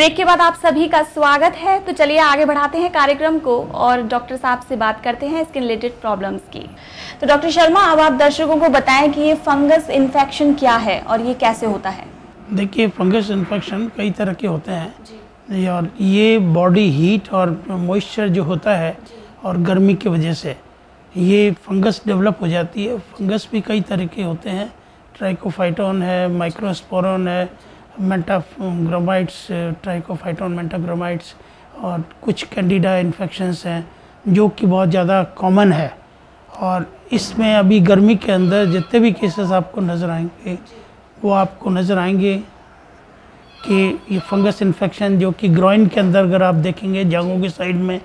Break के बाद आप सभी का स्वागत है। तो चलिए आगे बढ़ाते हैं कार्यक्रम को और डॉक्टर साहब से बात करते हैं इसके रिलेटेड प्रॉब्लम्स की। तो डॉक्टर शर्मा, अब आप दर्शकों को बताएं कि ये फंगस इन्फेक्शन क्या है और ये कैसे होता है। देखिए, फंगस इन्फेक्शन कई तरह के होते हैं और ये बॉडी हीट और मॉइस्चर जो होता है और गर्मी की वजह से ये फंगस डेवलप हो जाती है। फंगस भी कई तरह के होते हैं, ट्राइकोफाइटोन है, माइक्रोस्पोरन है, मेंटाग्रामाइट्स, ट्राइकोफाइटोन मेंटाग्रामाइट्स और कुछ कैंडिडा इन्फेक्शंस हैं जो कि बहुत ज़्यादा कॉमन है। और इसमें अभी गर्मी के अंदर जितने भी केसेस आपको नज़र आएंगे वो आपको नज़र आएंगे कि ये फंगस इन्फेक्शन जो कि ग्रॉइन के अंदर अगर आप देखेंगे जांघों के साइड में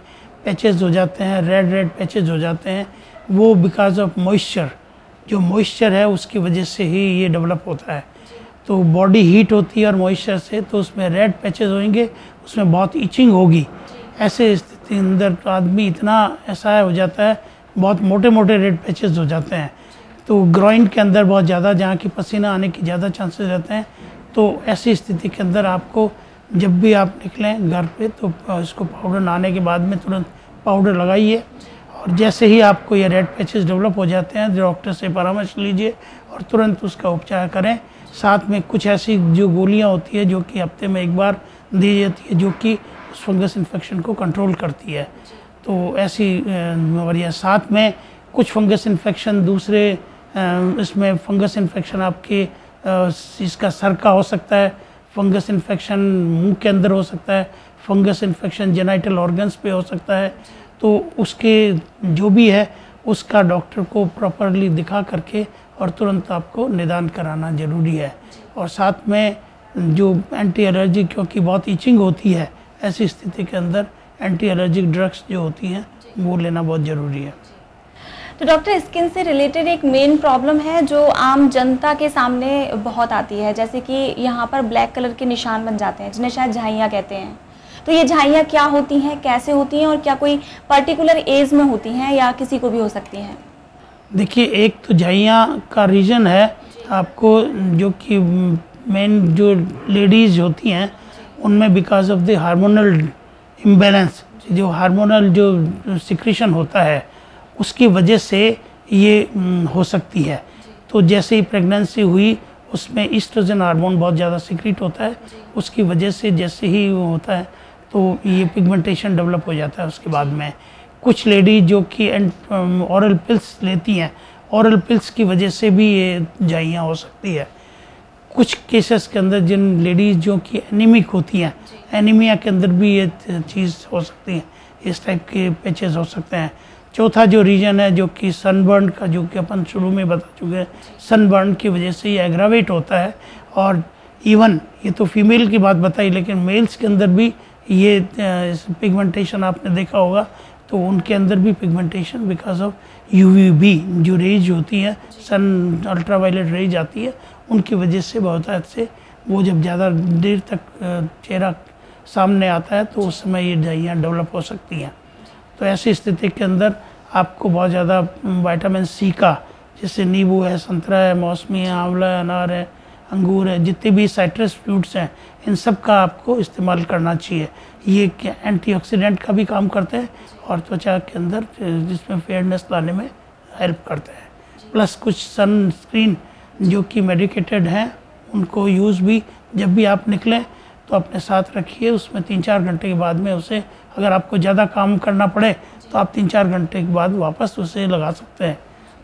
पैचेस हो जाते हैं, रेड पैचेस हो जाते हैं, वो बिकॉज ऑफ मॉइस्चर, जो मॉइस्चर है उसकी वजह से ही ये डेवलप होता है। तो बॉडी हीट होती है और मॉइस्चर से, तो उसमें रेड पैचेस होंगे, उसमें बहुत इचिंग होगी। ऐसे स्थिति के अंदर तो आदमी इतना ऐसा हो जाता है, बहुत मोटे मोटे रेड पैचेस हो जाते हैं। तो ग्रॉइन के अंदर बहुत ज़्यादा, जहाँ की पसीना आने की ज़्यादा चांसेस रहते हैं। तो ऐसी स्थिति के अंदर आपको जब भी आप निकलें घर पे तो इसको पाउडर नहाने के बाद में तुरंत पाउडर लगाइए और जैसे ही आपको ये रेड पैचेस डेवलप हो जाते हैं डॉक्टर से परामर्श लीजिए और तुरंत उसका उपचार करें। साथ में कुछ ऐसी जो गोलियां होती है जो कि हफ्ते में एक बार दी जाती है जो कि उस फंगस इन्फेक्शन को कंट्रोल करती है। तो ऐसी वजह, साथ में कुछ फंगस इन्फेक्शन दूसरे इसमें फंगस इन्फेक्शन आपके इसका सर का हो सकता है, फंगस इन्फेक्शन मुंह के अंदर हो सकता है, फंगस इन्फेक्शन जेनाइटल ऑर्गन्स पे हो सकता है। तो उसके जो भी है उसका डॉक्टर को प्रॉपरली दिखा करके और तुरंत आपको निदान कराना ज़रूरी है। और साथ में जो एंटी एलर्जी, क्योंकि बहुत इचिंग होती है, ऐसी स्थिति के अंदर एंटी एलर्जिक ड्रग्स जो होती हैं वो लेना बहुत ज़रूरी है। तो डॉक्टर, स्किन से रिलेटेड एक मेन प्रॉब्लम है जो आम जनता के सामने बहुत आती है, जैसे कि यहाँ पर ब्लैक कलर के निशान बन जाते हैं जिन्हें शायद झाइयाँ कहते हैं। तो ये झाइयाँ क्या होती हैं, कैसे होती हैं और क्या कोई पर्टिकुलर एज में होती हैं या किसी को भी हो सकती हैं? देखिए, एक तो झाइयाँ का रीज़न है आपको, जो कि मेन जो लेडीज़ होती हैं उनमें because of the hormonal imbalance, जो हार्मोनल जो सिक्रीशन होता है उसकी वजह से ये हो सकती है। तो जैसे ही प्रेगनेंसी हुई उसमें ईस्ट्रोजन हार्मोन बहुत ज़्यादा सिक्रीट होता है, उसकी वजह से जैसे ही वो होता है तो ये पिगमेंटेशन डेवलप हो जाता है। उसके बाद में कुछ लेडी जो कि ऑरल पिल्स लेती हैं, ऑरल पिल्स की वजह से भी ये झाइयाँ हो सकती है। कुछ केसेस के अंदर जिन लेडीज़ जो कि एनीमिक होती हैं, एनीमिया के अंदर भी ये चीज़ हो सकती है, इस टाइप के पैचेस हो सकते हैं। चौथा जो रीजन है जो कि सनबर्न का, जो कि अपन शुरू में बता चुके हैं, सनबर्न की वजह से ये एग्रावेट होता है। और इवन ये तो फीमेल की बात बताई, लेकिन मेल्स के अंदर भी ये पिगमेंटेशन आपने देखा होगा, तो उनके अंदर भी पिगमेंटेशन बिकॉज ऑफ यूवीबी जो रेज होती है, सन अल्ट्रावायलेट रेज आती है, उनकी वजह से बहुत हद से वो जब ज़्यादा देर तक चेहरा सामने आता है तो उस समय ये झाइयाँ डेवलप हो सकती हैं। तो ऐसी स्थिति के अंदर आपको बहुत ज़्यादा विटामिन सी का, जैसे नींबू है, संतरा है, मौसमी है, आंवला है, अनार है, अंगूर है, जितने भी साइट्रस फ्रूट्स हैं, इन सब का आपको इस्तेमाल करना चाहिए। ये एंटीऑक्सीडेंट का भी काम करते हैं और त्वचा के अंदर जिसमें फेयरनेस लाने में हेल्प करते हैं। प्लस कुछ सनस्क्रीन जो कि मेडिकेटेड हैं उनको यूज़ भी जब भी आप निकलें तो अपने साथ रखिए। उसमें 3-4 घंटे के बाद में उसे, अगर आपको ज़्यादा काम करना पड़े तो आप 3-4 घंटे के बाद वापस उसे लगा सकते हैं।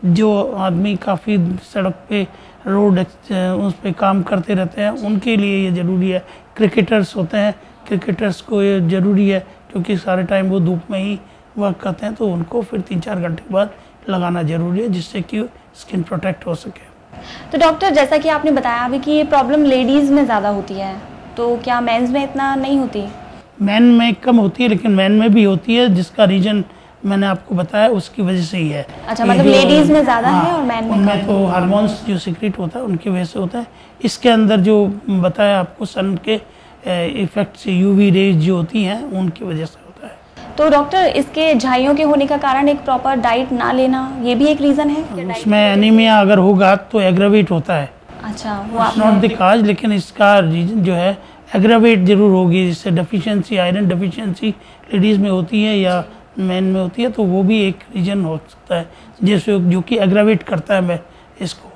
जो आदमी काफ़ी सड़क पे रोड उस पे काम करते रहते हैं उनके लिए ये ज़रूरी है। क्रिकेटर्स होते हैं, क्रिकेटर्स को ये ज़रूरी है क्योंकि सारे टाइम वो धूप में ही वर्क करते हैं, तो उनको फिर 3-4 घंटे के बाद लगाना ज़रूरी है जिससे कि स्किन प्रोटेक्ट हो सके। तो डॉक्टर, जैसा कि आपने बताया अभी कि ये प्रॉब्लम लेडीज़ में ज़्यादा होती है, तो क्या मेंस में इतना नहीं होती? मैन में कम होती है, लेकिन मैन में भी होती है, जिसका रीज़न मैंने आपको बताया उसकी वजह से ही है। अच्छा, मतलब लेडीज़ में ज़्यादा है और मैन में उनमें तो हार्मोन्स जो सीक्रेट होता है उनकी वजह से होता है। इसके अंदर जो बताया आपको सन के इफेक्ट से, यूवी रेज जो होती हैं उनकी वजह से होता है। तो डॉक्टर, इसके झाइयों के होने का कारण एक प्रॉपर डाइट ना लेना, ये भी एक रीज़न है? उसमें एनीमिया अगर होगा तो एग्रावेट होता है। अच्छा, वो नॉट द काज, लेकिन इसका रीजन जो है एग्रावेट जरूर होगी, जिससे डेफिशिएंसी, आयरन डेफिशिएंसी लेडीज़ में होती है या मैन में होती है, तो वो भी एक रीजन हो सकता है जैसे जो कि एग्रावेट करता है मैं इसको।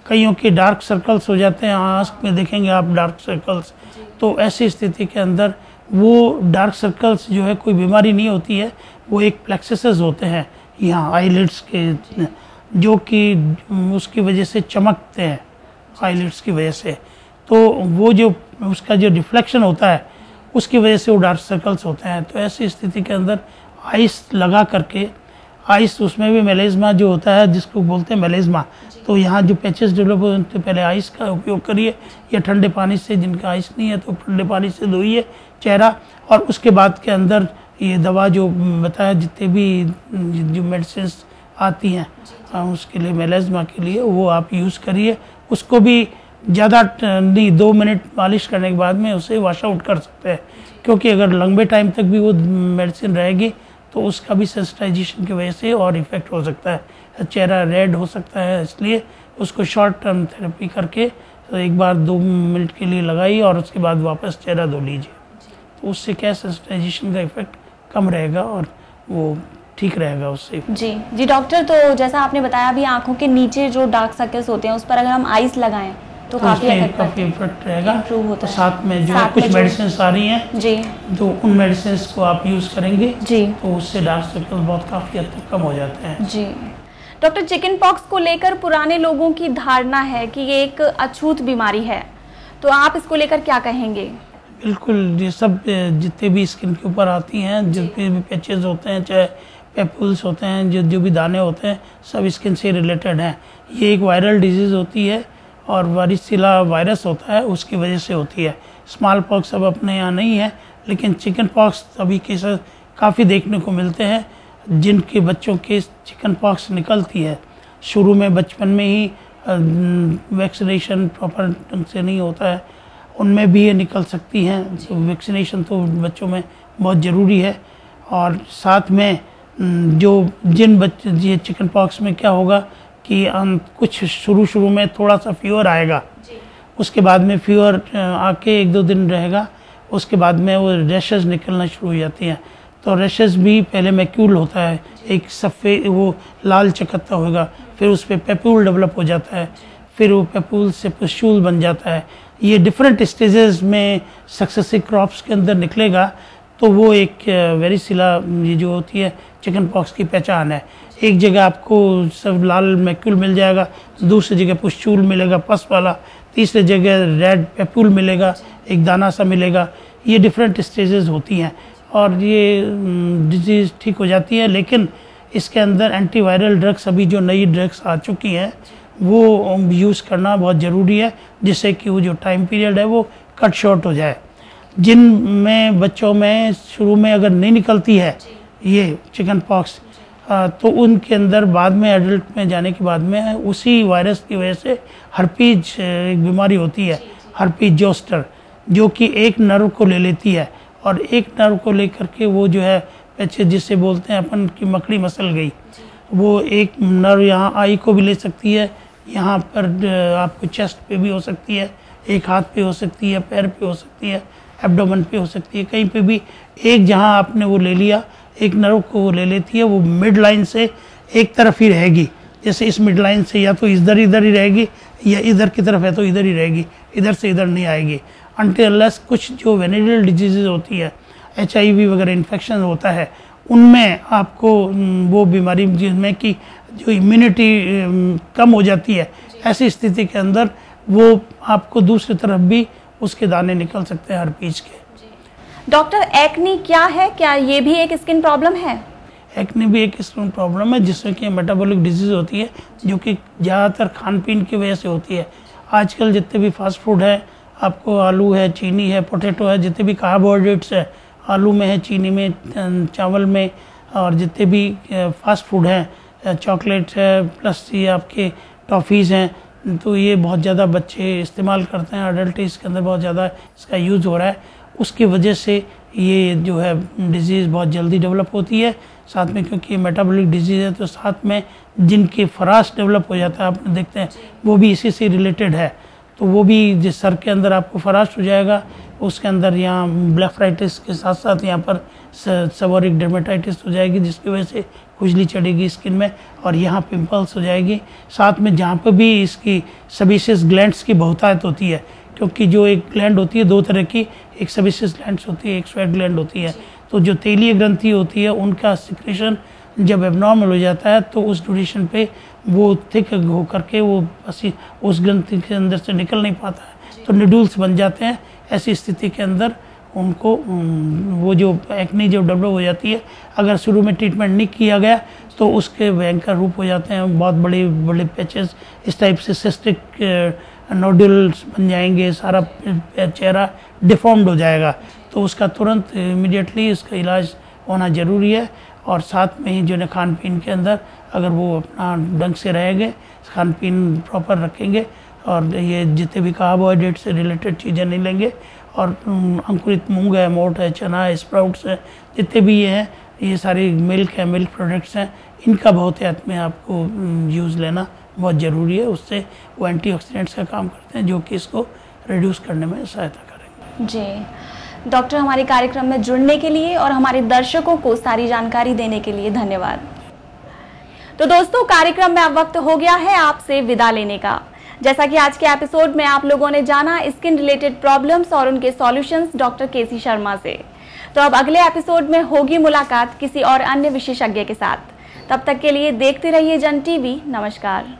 कईयों के डार्क सर्कल्स हो जाते हैं, आंख में देखेंगे आप डार्क सर्कल्स, तो ऐसी स्थिति के अंदर वो डार्क सर्कल्स जो है कोई बीमारी नहीं होती है, वो एक प्लेक्सेस होते हैं यहाँ आईलिड्स के, जो कि उसकी वजह से चमकते हैं आईलिड्स की वजह से, तो वो जो उसका जो रिफ्लेक्शन होता है उसकी वजह से वो डार्क सर्कल्स होते हैं। तो ऐसी स्थिति के अंदर आइस लगा करके, आइस उसमें भी मेलेज्मा जो होता है जिसको बोलते हैं मेलेज्मा, तो यहाँ जो पैचेस डेवलप हो तो पहले आइस का उपयोग करिए या ठंडे पानी से, जिनका आइस नहीं है तो ठंडे पानी से धोइए चेहरा, और उसके बाद के अंदर ये दवा जो बताया, जितने भी जो मेडिसिन आती हैं उसके लिए, मेलेज्मा के लिए, वो आप यूज़ करिए। उसको भी ज़्यादा नहीं, 2 मिनट मालिश करने के बाद में उसे वॉश आउट कर सकते हैं, क्योंकि अगर लंबे टाइम तक भी वो मेडिसिन रहेगी तो उसका भी सेंसिटाइजेशन की वजह से और इफ़ेक्ट हो सकता है, चेहरा रेड हो सकता है। इसलिए उसको शॉर्ट टर्म थेरेपी करके तो एक बार 2 मिनट के लिए लगाइए और उसके बाद वापस चेहरा धो लीजिए, तो उससे क्या सेंसिटाइजेशन का इफ़ेक्ट कम रहेगा और वो ठीक रहेगा उससे। जी डॉक्टर, तो जैसा आपने बताया अभी आंखों के नीचे जो डार्क सर्कल्स होते हैं उस पर अगर हम आइस लगाएं तो काफ़ी इफेक्ट रहेगा, इम्प्रूव होता है। साथ में जो है कुछ मेडिसिन आ रही हैं जी, तो उन मेडिसिन को आप यूज़ करेंगे जी, तो उससे डार्क सर्कल बहुत काफ़ी हद तक कम हो जाते हैं। जी डॉक्टर, चिकन पॉक्स को लेकर पुराने लोगों की धारणा है कि ये एक अछूत बीमारी है, तो आप इसको लेकर क्या कहेंगे? बिल्कुल, ये सब जितने भी स्किन के ऊपर आती हैं, जितने भी पैचेस होते हैं, चाहे पेपुल्स होते हैं, जो भी दाने होते हैं, सब स्किन से रिलेटेड हैं। ये एक वायरल डिजीज़ होती है और वारिसिला वायरस होता है, उसकी वजह से होती है। स्मॉल पॉक्स अब अपने यहाँ नहीं है, लेकिन चिकन पॉक्स अभी केसेस काफ़ी देखने को मिलते हैं, जिनके बच्चों के चिकन पॉक्स निकलती है। शुरू में बचपन में ही वैक्सीनेशन प्रॉपर ढंग से नहीं होता है, उनमें भी ये निकल सकती हैं, तो वैक्सीनेशन तो बच्चों में बहुत ज़रूरी है। और साथ में जिन बच्चे, ये चिकन पॉक्स में क्या होगा कि कुछ शुरू में थोड़ा सा फीवर आएगा, उसके बाद में फीवर आके 1-2 दिन रहेगा, उसके बाद में वो रैशेस निकलना शुरू हो जाती हैं। तो रैशेस भी पहले मैक्यूल होता है, एक सफ़ेद वो लाल चकत्ता होगा, फिर उस पर पेप्यूल डेवलप हो जाता है, फिर वो पेप्यूल से पुस्टूल बन जाता है। ये डिफरेंट स्टेजेस में सक्सेसिव क्रॉप्स के अंदर निकलेगा, तो वो एक वेरिसिला ये जो होती है चिकन पॉक्स की पहचान है। एक जगह आपको सब लाल मैक्यूल मिल जाएगा, दूसरी जगह पुस्टूल मिलेगा पस वाला, तीसरी जगह रेड पेप्यूल मिलेगा, एक दाना सा मिलेगा। ये डिफरेंट स्टेजेस होती हैं और ये डिजीज़ ठीक हो जाती है, लेकिन इसके अंदर एंटीवायरल ड्रग्स, अभी जो नई ड्रग्स आ चुकी हैं, वो यूज़ करना बहुत ज़रूरी है, जिससे कि वो जो टाइम पीरियड है वो कट शॉर्ट हो जाए। जिन में बच्चों में शुरू में अगर नहीं निकलती है ये चिकन पॉक्स, तो उनके अंदर बाद में एडल्ट में जाने के बाद में उसी वायरस की वजह से हर्पीज एक बीमारी होती है, हर्पीज जोस्टर, जो कि एक नर्व को ले लेती है, और एक नर्व को लेकर के वो जो है पैचे, जिससे बोलते हैं अपन की मकड़ी मसल गई, वो एक नर्व यहाँ आई को भी ले सकती है, यहाँ पर आपको चेस्ट पे भी हो सकती है, एक हाथ पे हो सकती है, पैर पे हो सकती है, एब्डोमेन पे हो सकती है, कहीं पे भी एक जहाँ आपने वो ले लिया, एक नर्व को वो ले लेती है, वो मिड लाइन से एक तरफ ही रहेगी। जैसे इस मिड लाइन से या तो इधर ही रहेगी, या इधर की तरफ है तो इधर ही रहेगी, इधर से इधर नहीं आएगी। अनटिल अनलेस कुछ जो वेनेरियल डिजीज़ होती है, HIV वगैरह इन्फेक्शन होता है, उनमें आपको वो बीमारी जिसमें कि जो इम्यूनिटी कम हो जाती है, ऐसी स्थिति के अंदर वो आपको दूसरी तरफ भी उसके दाने निकल सकते हैं हर्पीज के। डॉक्टर, एक्नी क्या है? क्या ये भी एक स्किन प्रॉब्लम है? एक्ने भी एक स्किन प्रॉब्लम है, जिससे कि मेटाबॉलिक डिजीज़ होती है, जो कि ज़्यादातर खान पीन की वजह से होती है। आजकल जितने भी फास्ट फूड है, आपको आलू है, चीनी है, पोटैटो है, जितने भी कार्बोहाइड्रेट्स है, आलू में है, चीनी में, चावल में, और जितने भी फास्ट फूड हैं, चॉकलेट है, प्लस ये आपके टॉफ़ीज़ हैं, तो ये बहुत ज़्यादा बच्चे इस्तेमाल करते हैं, अडल्ट इसके अंदर बहुत ज़्यादा इसका यूज़ हो रहा है। उसकी वजह से ये जो है डिजीज़ बहुत जल्दी डेवलप होती है। साथ में क्योंकि मेटाबॉलिक डिजीज़ है, तो साथ में जिनके फराश डेवलप हो जाता है, आप देखते हैं वो भी इसी से रिलेटेड है। तो वो भी जिस सर के अंदर आपको फराश हो जाएगा, उसके अंदर यहाँ ब्लेफराइटिस के साथ साथ यहाँ पर सेबोरिक डर्मेटाइटिस हो जाएगी, जिसकी वजह से खुजली चढ़ेगी स्किन में, और यहाँ पिंपल्स हो जाएगी। साथ में जहाँ पर भी इसकी सेबेशियस ग्लैंड्स की बहुतायत होती है, क्योंकि जो एक ग्लैंड होती है दो तरह की, एक सेबेशियस ग्लैंड्स होती है, एक स्वेट ग्लैंड होती है। तो जो तेलीय ग्रंथि होती है उनका सिक्रेशन जब एबनॉर्मल हो जाता है तो उस ड्यूरेशन पे वो थिक हो करके वो उस ग्रंथि के अंदर से निकल नहीं पाता है, तो निडल्स बन जाते हैं। ऐसी स्थिति के अंदर उनको वो जो एक्ने जो डेवलप हो जाती है, अगर शुरू में ट्रीटमेंट नहीं किया गया तो उसके भयंकर रूप हो जाते हैं, बहुत बड़े बड़े पैचेस इस टाइप से सिस्टिक नोडुल्स बन जाएंगे, सारा चेहरा डिफॉर्म्ड हो जाएगा। तो उसका तुरंत इमीडिएटली इसका इलाज होना ज़रूरी है। और साथ में ही जो है खान पीन के अंदर अगर वो अपना ढंग से रहेंगे, खान पीन प्रॉपर रखेंगे और ये जितने भी कार्बोहाइड्रेट से रिलेटेड चीज़ें नहीं लेंगे, और अंकुरित मूंग है, मोट है, चना है, स्प्राउट्स है, जितने भी ये हैं, ये सारी मिल्क है, मिल्क प्रोडक्ट्स हैं, इनका बहुत एहतियात में आपको यूज़ लेना बहुत ज़रूरी है। उससे वो एंटीऑक्सीडेंट्स का काम करते हैं जो कि इसको रिड्यूस करने में सहायता करेंगे। जी डॉक्टर, हमारे कार्यक्रम में जुड़ने के लिए और हमारे दर्शकों को सारी जानकारी देने के लिए धन्यवाद। तो दोस्तों, कार्यक्रम में अब वक्त हो गया है आपसे विदा लेने का। जैसा कि आज के एपिसोड में आप लोगों ने जाना स्किन रिलेटेड प्रॉब्लम्स और उनके सॉल्यूशंस डॉक्टर केसी शर्मा से। तो अब अगले एपिसोड में होगी मुलाकात किसी और अन्य विशेषज्ञ के साथ। तब तक के लिए देखते रहिए जन टीवी। नमस्कार।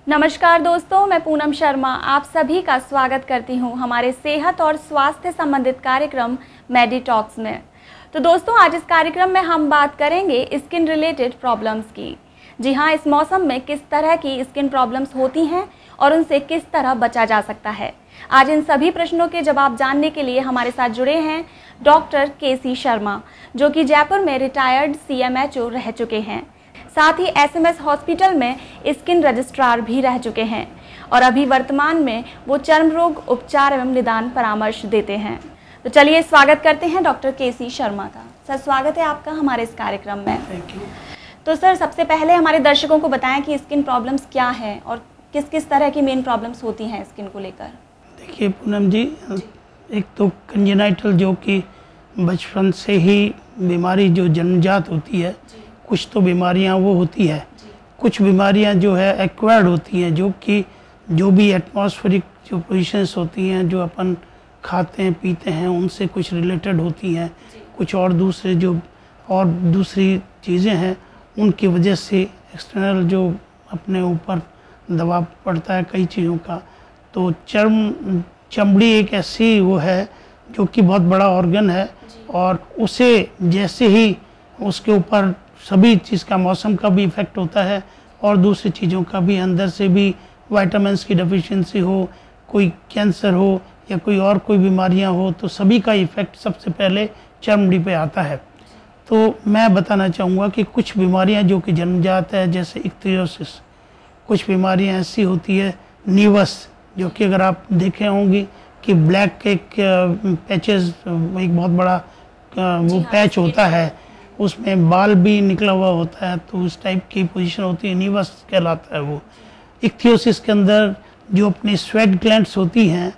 नमस्कार दोस्तों, मैं पूनम शर्मा आप सभी का स्वागत करती हूं हमारे सेहत और स्वास्थ्य संबंधित कार्यक्रम मेडिटॉक्स में। तो दोस्तों, आज इस कार्यक्रम में हम बात करेंगे स्किन रिलेटेड प्रॉब्लम्स की। जी हाँ, इस मौसम में किस तरह की स्किन प्रॉब्लम्स होती हैं और उनसे किस तरह बचा जा सकता है। आज इन सभी प्रश्नों के जवाब जानने के लिए हमारे साथ जुड़े हैं डॉक्टर केसी शर्मा, जो कि जयपुर में रिटायर्ड CMHO रह चुके हैं। साथ ही SMS हॉस्पिटल में स्किन रजिस्ट्रार भी रह चुके हैं और अभी वर्तमान में वो चर्म रोग उपचार एवं निदान परामर्श देते हैं। तो चलिए स्वागत करते हैं डॉक्टर केसी शर्मा का। सर, स्वागत है आपका हमारे इस कार्यक्रम में। Thank you. तो सर, सबसे पहले हमारे दर्शकों को बताएं कि स्किन प्रॉब्लम्स क्या हैं और किस किस तरह की मेन प्रॉब्लम्स होती हैं स्किन को लेकर। देखिए पूनम जी, एक तो कंजेनाइटल जो कि बचपन से ही बीमारी जो जन्मजात होती है, कुछ तो बीमारियां वो होती है, कुछ बीमारियां जो है एक्वायर्ड होती हैं, जो कि जो भी एटमॉस्फेरिक जो पोजीशंस होती हैं, जो अपन खाते हैं पीते हैं, उनसे कुछ रिलेटेड होती हैं। कुछ और दूसरे जो और दूसरी चीज़ें हैं उनकी वजह से एक्सटर्नल जो अपने ऊपर दबाव पड़ता है कई चीज़ों का। तो चमड़ी एक ऐसी वो है जो कि बहुत बड़ा ऑर्गन है, और उसे जैसे ही उसके ऊपर सभी चीज़ का, मौसम का भी इफ़ेक्ट होता है और दूसरी चीज़ों का भी, अंदर से भी विटामिन्स की डेफिशिएंसी हो, कोई कैंसर हो या कोई और कोई बीमारियां हो, तो सभी का इफ़ेक्ट सबसे पहले चमड़ी पे आता है। तो मैं बताना चाहूँगा कि कुछ बीमारियां जो कि जन्मजात है, जैसे इक्थियोसिस, कुछ बीमारियां ऐसी होती है, नीवस, जो कि अगर आप देखे होंगी कि ब्लैक एक पैचेस, एक बहुत बड़ा वो पैच होता है, उसमें बाल भी निकला हुआ होता है, तो उस टाइप की पोजीशन होती है, नीवस कहलाता है वो। इक्थियोसिस के अंदर जो अपनी स्वेट ग्लैंड्स होती हैं,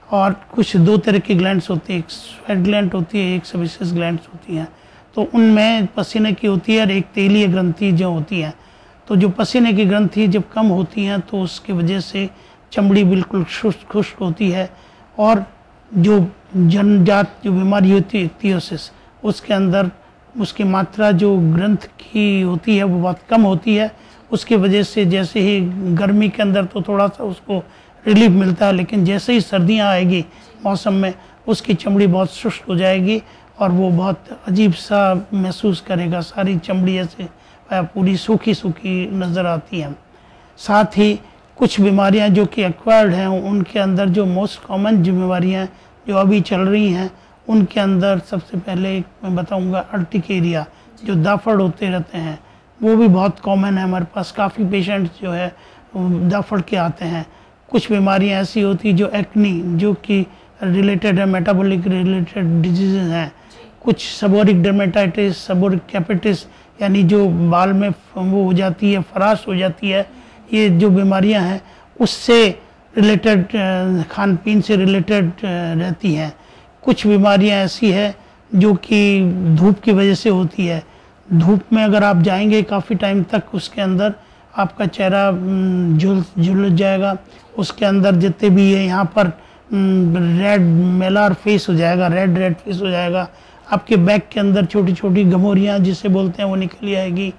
और कुछ दो तरह की ग्लैंड्स होती है, एक स्वेट ग्लैंड होती है, एक सेबेशियस ग्लैंड्स होती हैं। तो उनमें पसीने की होती है और एक तेलीय ग्रंथि जो होती है। तो जो पसीने की ग्रंथि जब कम होती हैं तो उसकी वजह से चमड़ी बिल्कुल खुश्क होती है, और जो जन्मजात जो बीमारी होती है इक्थियोसिस, उसके अंदर उसकी मात्रा जो ग्रंथ की होती है वो बहुत कम होती है। उसकी वजह से जैसे ही गर्मी के अंदर तो थोड़ा सा उसको रिलीफ मिलता है, लेकिन जैसे ही सर्दियां आएगी मौसम में, उसकी चमड़ी बहुत शुष्क हो जाएगी और वो बहुत अजीब सा महसूस करेगा, सारी चमड़ी ऐसे पूरी सूखी सूखी नज़र आती हैं। साथ ही कुछ बीमारियां जो कि एक्वायर्ड हैं, उनके अंदर जो मोस्ट कॉमन जो बीमारियाँ जो अभी चल रही हैं, उनके अंदर सबसे पहले मैं बताऊंगा अर्टिकेरिया, जो दाफड़ होते रहते हैं, वो भी बहुत कॉमन है। हमारे पास काफ़ी पेशेंट्स जो है दाफड़ के आते हैं। कुछ बीमारियां ऐसी होती जो एक्नी, जो कि रिलेटेड है, मेटाबॉलिक रिलेटेड डिजीज़ हैं। कुछ सबोरिक डर्मेटाइटिस, सबोरिक कैपिटिस, यानी जो बाल में वो हो जाती है, फराश हो जाती है, ये जो बीमारियां हैं उससे रिलेटेड, खान पीन से रिलेटेड रहती हैं। कुछ बीमारियां ऐसी है जो कि धूप की वजह से होती है। धूप में अगर आप जाएंगे काफ़ी टाइम तक, उसके अंदर आपका चेहरा झुलस जाएगा, उसके अंदर जितने भी है यहाँ पर रेड मेलार फेस हो जाएगा, रेड फेस हो जाएगा। आपके बैक के अंदर छोटी छोटी गमोरियाँ जिसे बोलते हैं वो निकल आएगी।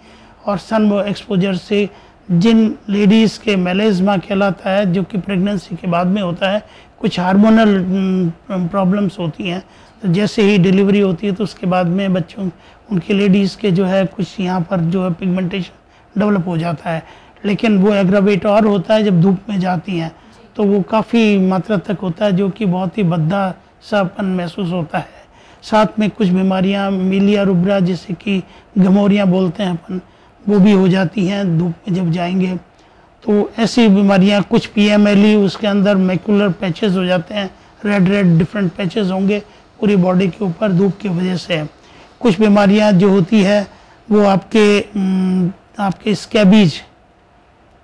और सन एक्सपोजर से जिन लेडीज़ के मेलेज्मा कहलाता है, जो कि प्रेगनेंसी के बाद में होता है, कुछ हार्मोनल प्रॉब्लम्स होती हैं, तो जैसे ही डिलीवरी होती है तो उसके बाद में बच्चों, उनके लेडीज़ के जो है कुछ यहाँ पर जो है पिगमेंटेशन डेवलप हो जाता है। लेकिन वो एग्रावेट और होता है जब धूप में जाती हैं, तो वो काफ़ी मात्रा तक होता है, जो कि बहुत ही भद्दा सापन महसूस होता है। साथ में कुछ बीमारियाँ मिलिया रुब्रा, जैसे कि गमोरियाँ बोलते हैं अपन, वो भी हो जाती हैं धूप में जब जाएंगे। तो ऐसी बीमारियाँ, कुछ PMLE, उसके अंदर मैकुलर पैचेस हो जाते हैं, रेड डिफरेंट पैचेस होंगे पूरी बॉडी के ऊपर धूप की वजह से। कुछ बीमारियाँ जो होती है वो आपके स्कैबीज,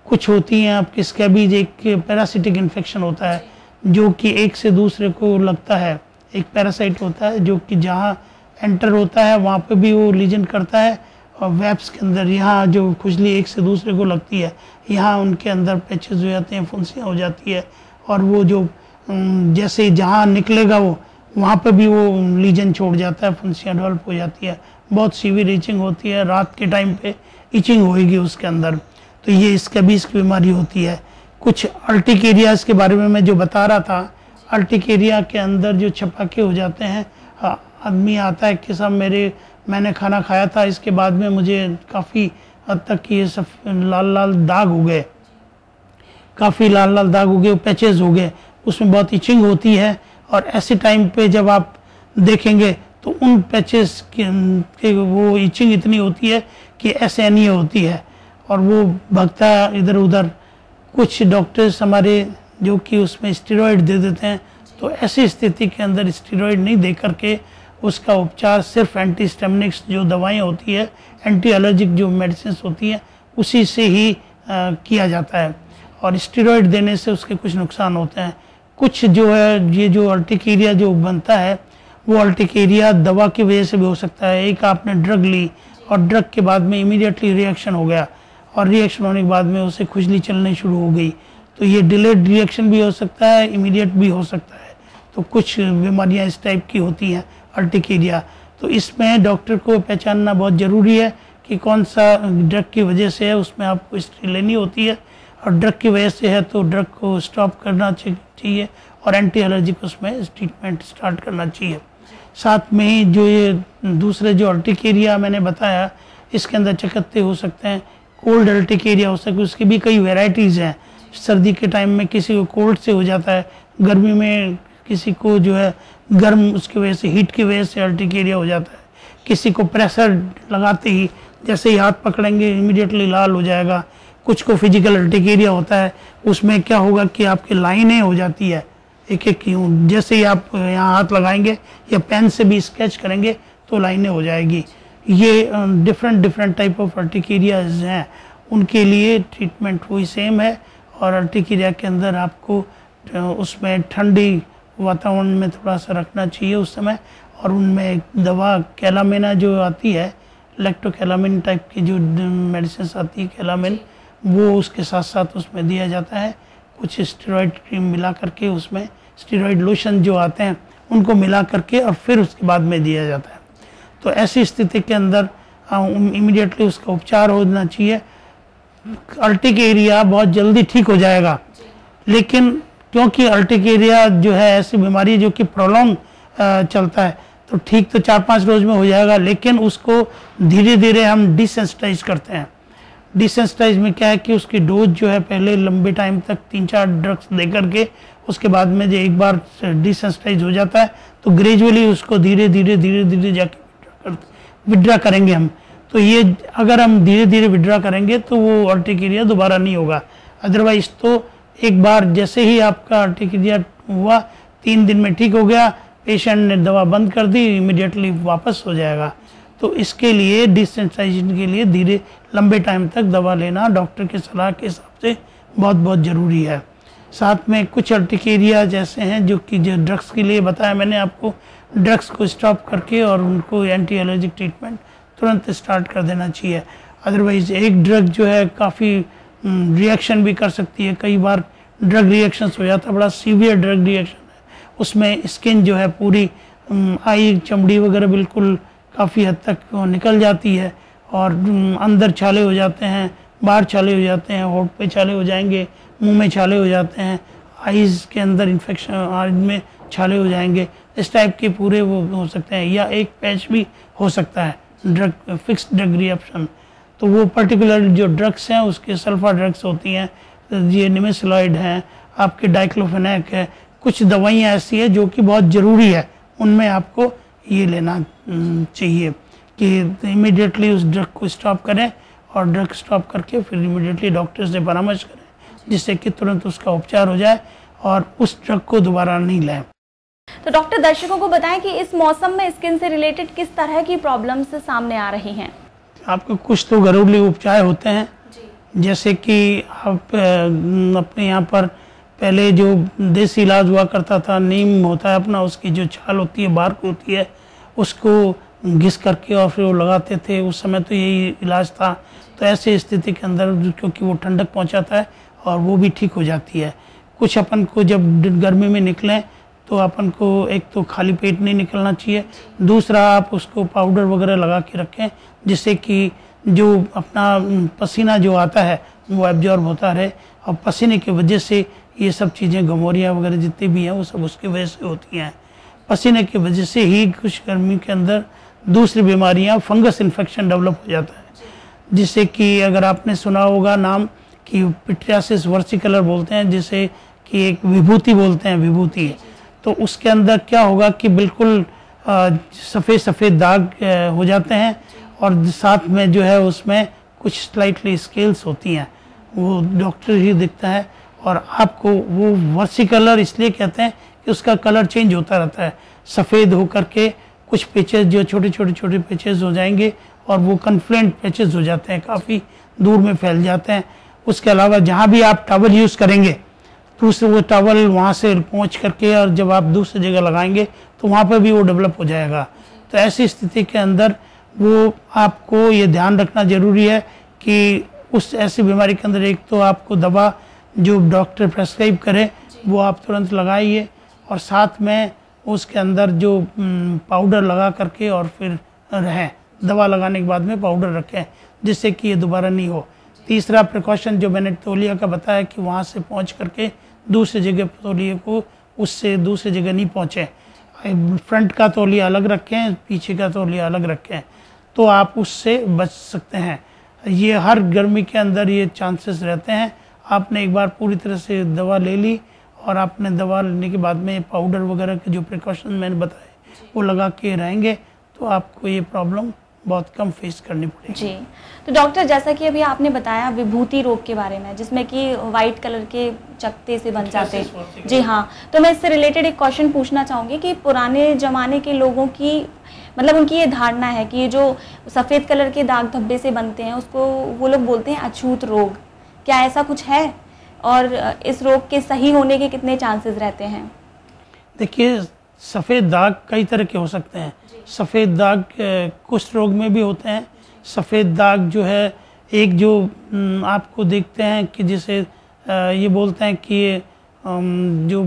कुछ होती हैं आपके स्कैबीज, एक पैरासिटिक इन्फेक्शन होता है जो कि एक से दूसरे को लगता है। एक पैरासाइट होता है जो कि जहाँ एंटर होता है वहाँ पे भी वो लीजन करता है, और वेब्स के अंदर यहाँ जो खुजली एक से दूसरे को लगती है, यहाँ उनके अंदर पैचेस हो जाते हैं, फुंसियाँ हो जाती है, और वो जो जैसे जहाँ निकलेगा वो वहाँ पे भी वो लीजन छोड़ जाता है, फुंसियाँ डेवलप हो जाती है, बहुत सीवियर इचिंग होती है, रात के टाइम पे इचिंग होएगी उसके अंदर। तो ये स्कैबीज की बीमारी होती है। कुछ अर्टिकेरियाज के बारे में मैं जो बता रहा था, अर्टिकेरिया के अंदर जो छपाके हो जाते हैं, आदमी आता है कि साहब मैंने खाना खाया था, इसके बाद में मुझे काफ़ी हद तक ये सब लाल दाग हो गए, काफ़ी लाल दाग हो गए, पैचेस हो गए, उसमें बहुत इचिंग होती है। और ऐसे टाइम पे जब आप देखेंगे तो उन पैचेस के वो इचिंग इतनी होती है कि एसेनिया होती है और वो भगता है इधर उधर। कुछ डॉक्टर्स हमारे जो कि उसमें स्टेरॉइड दे देते हैं, तो ऐसी स्थिति के अंदर स्टेरॉइड नहीं दे करके उसका उपचार सिर्फ एंटीस्टेमिनिक्स जो दवाएं होती है, एंटी एलर्जिक जो मेडिसिन होती हैं, उसी से ही किया जाता है। और स्टेरॉइड देने से उसके कुछ नुकसान होते हैं। कुछ जो है ये जो अर्टिकेरिया जो बनता है, वो अर्टिकेरिया दवा की वजह से भी हो सकता है। एक आपने ड्रग ली और ड्रग के बाद में इमीडिएटली रिएक्शन हो गया, और रिएक्शन होने के बाद में उसे खुजली चलने शुरू हो गई, तो ये डिलेड रिएक्शन भी हो सकता है, इमीडिएट भी हो सकता है। तो कुछ बीमारियां इस टाइप की होती हैं अर्टिकेरिया। तो इसमें डॉक्टर को पहचानना बहुत ज़रूरी है कि कौन सा ड्रग की वजह से है, उसमें आपको हिस्ट्री लेनी होती है, और ड्रग की वजह से है तो ड्रग को स्टॉप करना चाहिए और एंटी एलर्जिक उसमें ट्रीटमेंट स्टार्ट करना चाहिए। साथ में ही जो ये दूसरे जो अर्टिकेरिया मैंने बताया, इसके अंदर चकत्ते हो सकते हैं, कोल्ड अर्टिकेरिया हो सकता है, उसकी भी कई वेराइटीज़ हैं। सर्दी के टाइम में किसी को कोल्ड से हो जाता है, गर्मी में किसी को जो है गर्म उसकी वजह से, हीट की वजह से अर्टिकेरिया हो जाता है। किसी को प्रेशर लगाते ही जैसे ही हाथ पकड़ेंगे इमीडिएटली लाल हो जाएगा। कुछ को फिजिकल अर्टिकेरिया होता है, उसमें क्या होगा कि आपकी लाइनें हो जाती है एक एक की, जैसे ही आप यहाँ हाथ लगाएंगे या पेन से भी स्केच करेंगे तो लाइनें हो जाएगी। ये डिफरेंट टाइप ऑफ अर्टिकेरियाज हैं, उनके लिए ट्रीटमेंट वही सेम है। और अर्टिकेरिया के अंदर आपको उसमें ठंडी वातावरण में थोड़ा सा रखना चाहिए उस समय, और उनमें दवा कैलामिना जो आती है, लैक्टोकैलामिन टाइप की जो मेडिसिन आती है कैलामिन, वो उसके साथ साथ उसमें दिया जाता है। कुछ स्टेरॉइड क्रीम मिला करके, उसमें स्टेरॉइड लोशन जो आते हैं उनको मिला करके और फिर उसके बाद में दिया जाता है। तो ऐसी स्थिति के अंदर इमीडिएटली उसका उपचार होना चाहिए। अर्टिकेरिया बहुत जल्दी ठीक हो जाएगा, लेकिन क्योंकि अर्टिकेरिया जो है ऐसी बीमारी जो कि प्रोलॉन्ग चलता है, तो ठीक तो 4-5 रोज में हो जाएगा, लेकिन उसको धीरे धीरे हम डिसेंसिटाइज करते हैं। डिसेंसिटाइज में क्या है कि उसकी डोज जो है पहले लंबे टाइम तक 3-4 ड्रग्स दे करके उसके बाद में जो एक बार डिसेंसिटाइज हो जाता है तो ग्रेजुअली उसको धीरे धीरे जाके विड्रा करेंगे हम। तो ये अगर हम धीरे धीरे विड्रा करेंगे तो वो अर्टिकेरिया दोबारा नहीं होगा। अदरवाइज तो एक बार जैसे ही आपका अर्टिकेरिया हुआ 3 दिन में ठीक हो गया, पेशेंट ने दवा बंद कर दी, इमीडिएटली वापस हो जाएगा। तो इसके लिए डिसेंसिटाइजेशन के लिए धीरे लंबे टाइम तक दवा लेना डॉक्टर की सलाह के हिसाब से बहुत ज़रूरी है। साथ में कुछ अर्टिकेरिया जैसे हैं जो ड्रग्स के लिए बताया मैंने आपको, ड्रग्स को स्टॉप करके और उनको एंटी एलर्जिक ट्रीटमेंट तुरंत स्टार्ट कर देना चाहिए। अदरवाइज एक ड्रग जो है काफ़ी रिएक्शन भी कर सकती है। कई बार ड्रग रिएक्शंस हो जाता है, बड़ा सीवियर ड्रग रिएक्शन है, उसमें स्किन जो है पूरी आई चमड़ी वगैरह बिल्कुल काफ़ी हद तक निकल जाती है और अंदर छाले हो जाते हैं, बाहर छाले हो जाते हैं, होंठ पे छाले हो जाएंगे, मुंह में छाले हो जाते हैं, आइज़ के अंदर इन्फेक्शन, आइज में छाले हो जाएंगे, इस टाइप के पूरे वो हो सकते हैं। या एक पैच भी हो सकता है ड्रग फिक्स ड्रग रिएक्शन। तो वो पर्टिकुलर जो ड्रग्स हैं उसके सल्फा ड्रग्स होती हैं, ये निमेसुलाइड हैं, आपके डाइक्लोफेनेक है, कुछ दवाइयाँ ऐसी है जो कि बहुत ज़रूरी है, उनमें आपको ये लेना चाहिए कि इमीडिएटली उस ड्रग को स्टॉप करें और ड्रग स्टॉप करके फिर इमीडिएटली डॉक्टर से परामर्श करें जिससे कि तुरंत उसका उपचार हो जाए और उस ड्रग को दोबारा नहीं लें। तो डॉक्टर दर्शकों को बताएं कि इस मौसम में स्किन से रिलेटेड किस तरह की प्रॉब्लम्स सामने आ रही हैं। आपको कुछ तो घरेलू उपचार होते हैं जैसे कि आप अपने यहाँ पर पहले जो देसी इलाज हुआ करता था, नीम होता है अपना, उसकी जो छाल होती है, बार्क होती है, उसको घिस करके और फिर वो लगाते थे। उस समय तो यही इलाज था। तो ऐसी स्थिति के अंदर क्योंकि वो ठंडक पहुंचाता है और वो भी ठीक हो जाती है। कुछ अपन को जब गर्मी में निकलें तो अपन को एक तो खाली पेट नहीं निकलना चाहिए, दूसरा आप उसको पाउडर वगैरह लगा के रखें जिससे कि जो अपना पसीना जो आता है वो एब्जॉर्ब होता रहे। और पसीने की वजह से ये सब चीज़ें गमोरिया वगैरह जितनी भी हैं वो सब उसकी वजह से होती हैं। पसीने की वजह से ही कुछ गर्मी के अंदर दूसरी बीमारियां, फंगस इन्फेक्शन डेवलप हो जाता है, जिससे कि अगर आपने सुना होगा नाम कि पिट्रियासिस वर्सिकलर बोलते हैं, जिसे कि एक विभूति बोलते हैं, विभूति। तो उसके अंदर क्या होगा कि बिल्कुल सफ़ेद सफ़ेद दाग हो जाते हैं और साथ में जो है उसमें कुछ स्लाइटली स्केल्स होती हैं, वो डॉक्टर ही दिखता है। और आपको वो वर्सिकलर इसलिए कहते हैं कि उसका कलर चेंज होता रहता है, सफ़ेद होकर के कुछ पैचेस जो छोटे पैचेस हो जाएंगे और वो कन्फ्लेंट पैचेस हो जाते हैं, काफ़ी दूर में फैल जाते हैं। उसके अलावा जहाँ भी आप टॉवल यूज़ करेंगे दूसरे वो टॉवल वहाँ से पहुँच करके और जब आप दूसरी जगह लगाएंगे तो वहाँ पर भी वो डेवलप हो जाएगा। तो ऐसी स्थिति के अंदर वो आपको ये ध्यान रखना ज़रूरी है कि उस ऐसी बीमारी के अंदर एक तो आपको दवा जो डॉक्टर प्रेस्क्राइब करे वो आप तुरंत लगाइए और साथ में उसके अंदर जो पाउडर लगा करके और फिर रहें, दवा लगाने के बाद में पाउडर रखें जिससे कि ये दोबारा नहीं हो। तीसरा प्रिकॉशन जो मैंने तौलिया का बताया कि वहाँ से पहुँच करके दूसरी जगह तौलिए को उससे दूसरी जगह नहीं पहुँचे, फ्रंट का तौलिया अलग रखें, पीछे का तौलिया अलग रखें, तो आप उससे बच सकते हैं। ये हर गर्मी के अंदर ये चांसेस रहते हैं। आपने एक बार पूरी तरह से दवा ले ली और आपने दवा लेने के बाद में पाउडर वगैरह के जो प्रिकॉशन मैंने बताए वो लगा के रहेंगे तो आपको ये प्रॉब्लम बहुत कम फेस करनी पड़ेगी। जी, तो डॉक्टर जैसा कि अभी आपने बताया विभूति रोग के बारे में जिसमें कि वाइट कलर के चकते से बन जाते हैं। जी हाँ, तो मैं इससे रिलेटेड एक क्वेश्चन पूछना चाहूँगी कि पुराने ज़माने के लोगों की मतलब उनकी ये धारणा है कि ये जो सफ़ेद कलर के दाग धब्बे से बनते हैं उसको वो लोग बोलते हैं अछूत रोग। क्या ऐसा कुछ है और इस रोग के सही होने के कितने चांसेस रहते हैं? देखिए, सफ़ेद दाग कई तरह के हो सकते हैं। सफ़ेद दाग कुष्ठ रोग में भी होते हैं। सफ़ेद दाग जो है एक जो आपको देखते हैं कि जिसे ये बोलते हैं कि ये जो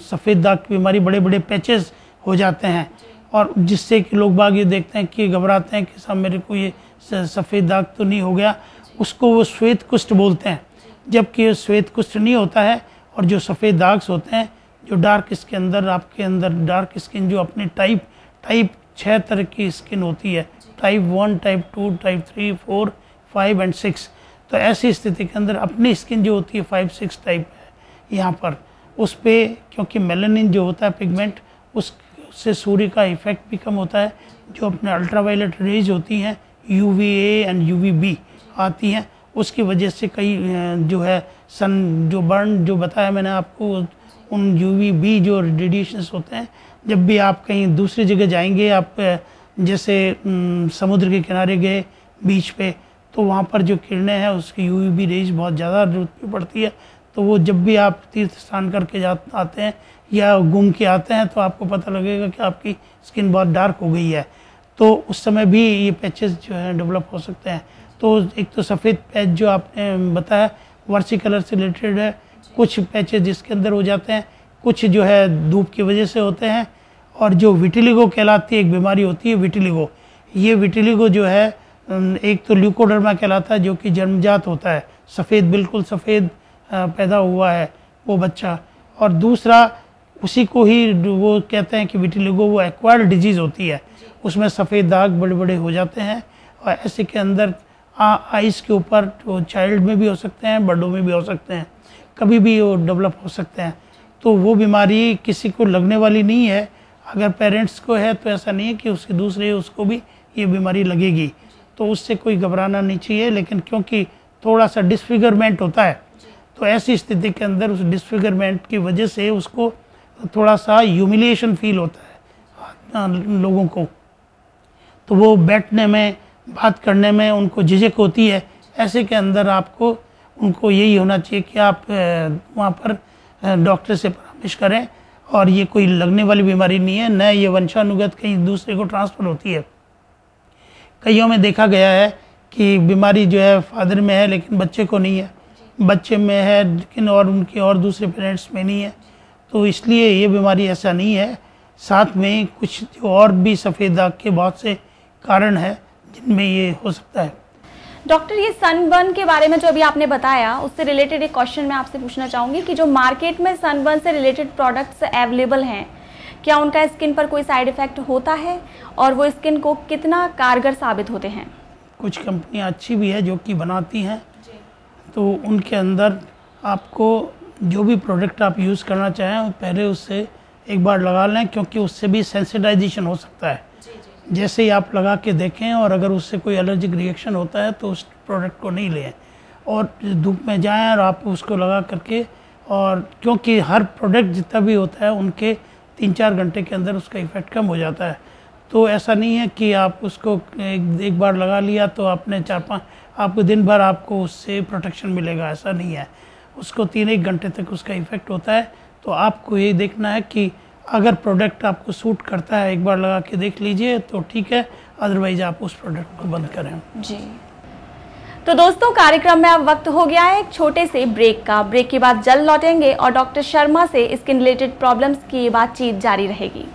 सफ़ेद दाग की बीमारी बड़े बड़े पैचेस हो जाते हैं और जिससे कि लोग बाग ये देखते हैं कि घबराते हैं कि साहब मेरे को ये सफ़ेद दाग तो नहीं हो गया, उसको वो श्वेत कुष्ठ बोलते हैं। जबकि श्वेत कुष्ठ नहीं होता है और जो सफ़ेद दाग होते हैं जो डार्क स्किन अंदर आपके अंदर डार्क स्किन जो अपने टाइप 6 तरह की स्किन होती है, टाइप 1, टाइप 2, टाइप 3, 4, 5 एंड 6। तो ऐसी स्थिति के अंदर अपनी स्किन जो होती है 5-6 टाइप है यहाँ पर, उस पे क्योंकि मेलानिन जो होता है पिगमेंट, उससे सूर्य का इफेक्ट भी कम होता है। जो अपने अल्ट्रावायलेट रेज होती हैं UVA एंड UVB आती हैं, उसकी वजह से कई जो है सन जो बर्न जो बताया मैंने आपको, उन UVB जो रेडिएशंस होते हैं, जब भी आप कहीं दूसरी जगह जाएंगे, आप जैसे समुद्र के किनारे गए बीच पे, तो वहाँ पर जो किरणें हैं उसकी UVB रेज बहुत ज़्यादा जरूरत भी पड़ती है। तो वो जब भी आप तीर्थ स्नान करके आते हैं या घूम के आते हैं तो आपको पता लगेगा कि आपकी स्किन बहुत डार्क हो गई है, तो उस समय भी ये पैचेस जो है डेवलप हो सकते हैं। तो एक तो सफ़ेद पैच जो आपने बताया वर्सी कलर से रिलेटेड है, कुछ पैचेस जिसके अंदर हो जाते हैं, कुछ जो है धूप की वजह से होते हैं, और जो विटिलिगो कहलाती है एक बीमारी होती है विटिलिगो। ये विटिलिगो जो है एक तो ल्यूकोडर्मा कहलाता है जो कि जन्मजात होता है, सफ़ेद बिल्कुल सफ़ेद पैदा हुआ है वो बच्चा, और दूसरा उसी को ही वो कहते हैं कि विटिलिगो वो एक्वायर्ड डिजीज़ होती है, उसमें सफ़ेद दाग बड़े बड़े हो जाते हैं, और ऐसे के अंदर आइज़ के ऊपर वो चाइल्ड में भी हो सकते हैं, बड़ों में भी हो सकते हैं, कभी भी वो डेवलप हो सकते हैं। तो वो बीमारी किसी को लगने वाली नहीं है, अगर पेरेंट्स को है तो ऐसा नहीं है कि उसके दूसरे उसको भी ये बीमारी लगेगी, तो उससे कोई घबराना नहीं चाहिए। लेकिन क्योंकि थोड़ा सा डिसफिगरमेंट होता है, तो ऐसी स्थिति के अंदर उस डिसफिगरमेंट की वजह से उसको थोड़ा सा ह्यूमिलिएशन फील होता है लोगों को, तो वो बैठने में बात करने में उनको झिझक होती है। ऐसे के अंदर आपको उनको यही होना चाहिए कि आप वहाँ पर डॉक्टर से परामर्श करें, और ये कोई लगने वाली बीमारी नहीं है, न ये वंशानुगत कहीं दूसरे को ट्रांसफ़र होती है। कईयों में देखा गया है कि बीमारी जो है फादर में है लेकिन बच्चे को नहीं है, बच्चे में है लेकिन और उनके और दूसरे पेरेंट्स में नहीं है, तो इसलिए ये बीमारी ऐसा नहीं है। साथ में कुछ जो और भी सफ़ेद दाग के बहुत से कारण हैं जिनमें ये हो सकता है। डॉक्टर, ये सनबर्न के बारे में जो अभी आपने बताया, उससे रिलेटेड एक क्वेश्चन मैं आपसे पूछना चाहूँगी कि जो मार्केट में सनबर्न से रिलेटेड प्रोडक्ट्स अवेलेबल हैं, क्या उनका स्किन पर कोई साइड इफ़ेक्ट होता है और वो स्किन को कितना कारगर साबित होते हैं? कुछ कंपनियां अच्छी भी है जो कि बनाती हैं, तो उनके अंदर आपको जो भी प्रोडक्ट आप यूज़ करना चाहें पहले उससे एक बार लगा लें, क्योंकि उससे भी सेंसिटाइजेशन हो सकता है। जैसे ही आप लगा के देखें और अगर उससे कोई एलर्जिक रिएक्शन होता है तो उस प्रोडक्ट को नहीं लें, और धूप में जाएं और आप उसको लगा करके, और क्योंकि हर प्रोडक्ट जितना भी होता है उनके 3-4 घंटे के अंदर उसका इफ़ेक्ट कम हो जाता है। तो ऐसा नहीं है कि आप उसको एक बार लगा लिया तो आपने 4-5 आपको दिन भर आपको उससे प्रोटेक्शन मिलेगा, ऐसा नहीं है। उसको 3-1 घंटे तक उसका इफ़ेक्ट होता है। तो आपको ये देखना है कि अगर प्रोडक्ट आपको सूट करता है, एक बार लगा के देख लीजिए तो ठीक है, अदरवाइज आप उस प्रोडक्ट को बंद करें। जी, तो दोस्तों कार्यक्रम में अब वक्त हो गया है एक छोटे से ब्रेक का। ब्रेक के बाद जल्द लौटेंगे और डॉक्टर शर्मा से स्किन रिलेटेड प्रॉब्लम्स की बातचीत जारी रहेगी।